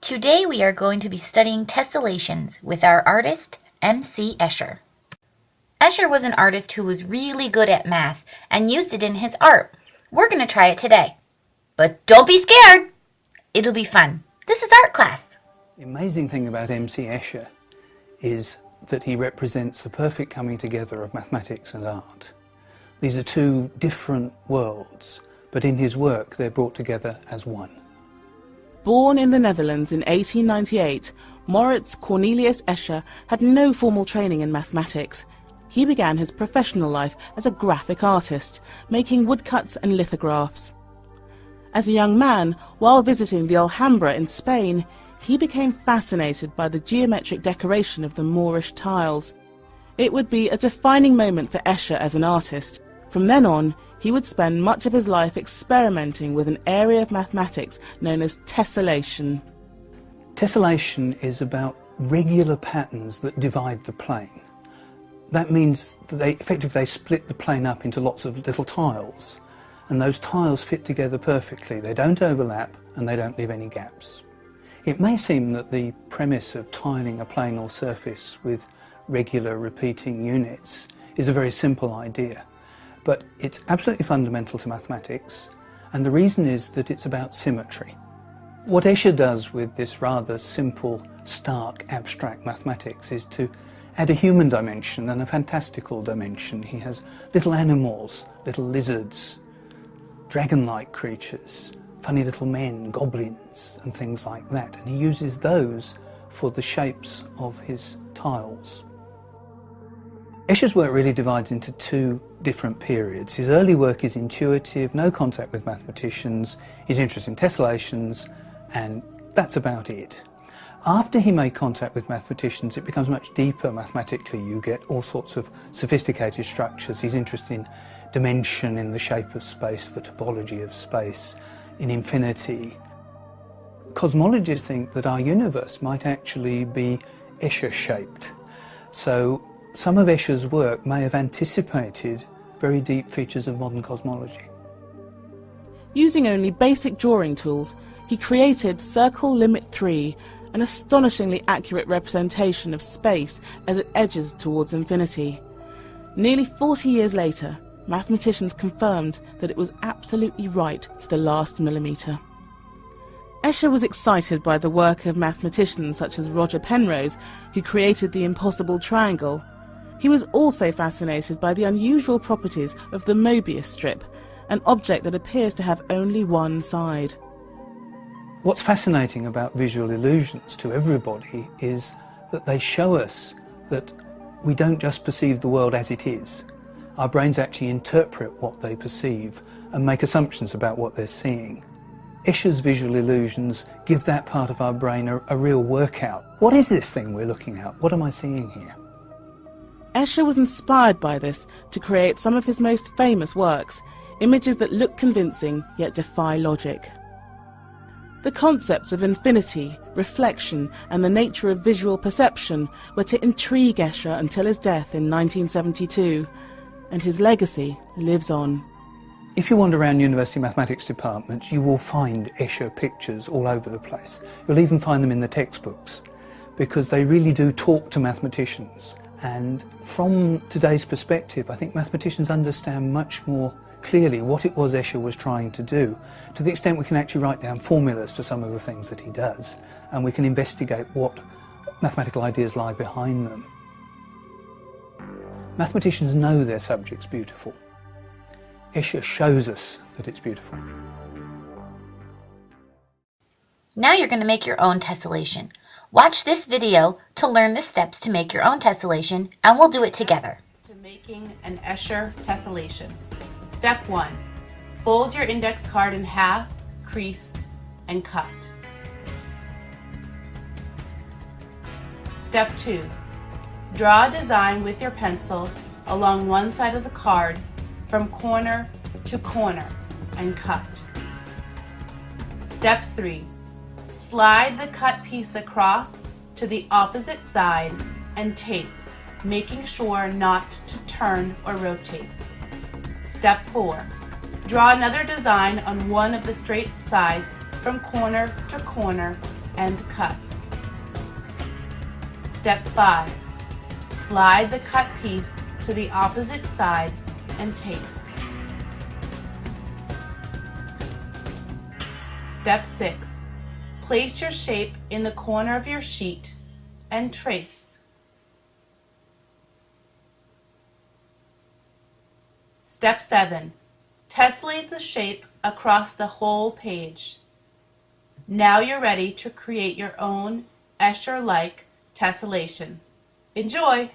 Today we are going to be studying tessellations with our artist, M.C. Escher. Escher was an artist who was really good at math and used it in his art. We're going to try it today. But don't be scared! It'll be fun. This is art class. The amazing thing about M.C. Escher is that he represents the perfect coming together of mathematics and art. These are two different worlds, but in his work they're brought together as one. Born in the Netherlands in 1898, Maurits Cornelius Escher had no formal training in mathematics. He began his professional life as a graphic artist, making woodcuts and lithographs. As a young man, while visiting the Alhambra in Spain, he became fascinated by the geometric decoration of the Moorish tiles. It would be a defining moment for Escher as an artist. From then on, he would spend much of his life experimenting with an area of mathematics known as tessellation. Tessellation is about regular patterns that divide the plane. That means that they split the plane up into lots of little tiles, and those tiles fit together perfectly. They don't overlap and they don't leave any gaps. It may seem that the premise of tiling a plane or surface with regular repeating units is a very simple idea, but it's absolutely fundamental to mathematics, and the reason is that it's about symmetry. What Escher does with this rather simple, stark, abstract mathematics is to add a human dimension and a fantastical dimension. He has little animals, little lizards, dragon-like creatures, funny little men, goblins and things like that, and he uses those for the shapes of his tiles. Escher's work really divides into two different periods. His early work is intuitive, no contact with mathematicians, he's interested in tessellations, and that's about it. After he made contact with mathematicians, it becomes much deeper mathematically. You get all sorts of sophisticated structures. He's interested in dimension, in the shape of space, the topology of space, in infinity. Cosmologists think that our universe might actually be Escher-shaped. So some of Escher's work may have anticipated very deep features of modern cosmology. Using only basic drawing tools, he created Circle Limit 3, an astonishingly accurate representation of space as it edges towards infinity. Nearly 40 years later, mathematicians confirmed that it was absolutely right to the last millimetre. Escher was excited by the work of mathematicians such as Roger Penrose, who created the impossible triangle. He was also fascinated by the unusual properties of the Mobius strip, an object that appears to have only one side. What's fascinating about visual illusions to everybody is that they show us that we don't just perceive the world as it is. Our brains actually interpret what they perceive and make assumptions about what they're seeing. Escher's visual illusions give that part of our brain a real workout. What is this thing we're looking at? What am I seeing here? Escher was inspired by this to create some of his most famous works, images that look convincing yet defy logic. The concepts of infinity, reflection and the nature of visual perception were to intrigue Escher until his death in 1972, and his legacy lives on. If you wander around university mathematics departments, you will find Escher pictures all over the place. You'll even find them in the textbooks, because they really do talk to mathematicians. And from today's perspective, I think mathematicians understand much more clearly what it was Escher was trying to do, to the extent we can actually write down formulas for some of the things that he does, and we can investigate what mathematical ideas lie behind them. Mathematicians know their subject's beautiful. Escher shows us that it's beautiful. Now you're going to make your own tessellation. Watch this video to learn the steps to make your own tessellation, and we'll do it together. To making an Escher tessellation. Step 1. Fold your index card in half, crease, and cut. Step 2. Draw a design with your pencil along one side of the card from corner to corner and cut. Step 3. Slide the cut piece across to the opposite side and tape, making sure not to turn or rotate. Step 4. Draw another design on one of the straight sides from corner to corner and cut. Step 5. Slide the cut piece to the opposite side and tape. Step 6. Place your shape in the corner of your sheet and trace. Step 7. Tessellate the shape across the whole page. Now you're ready to create your own Escher-like tessellation. Enjoy!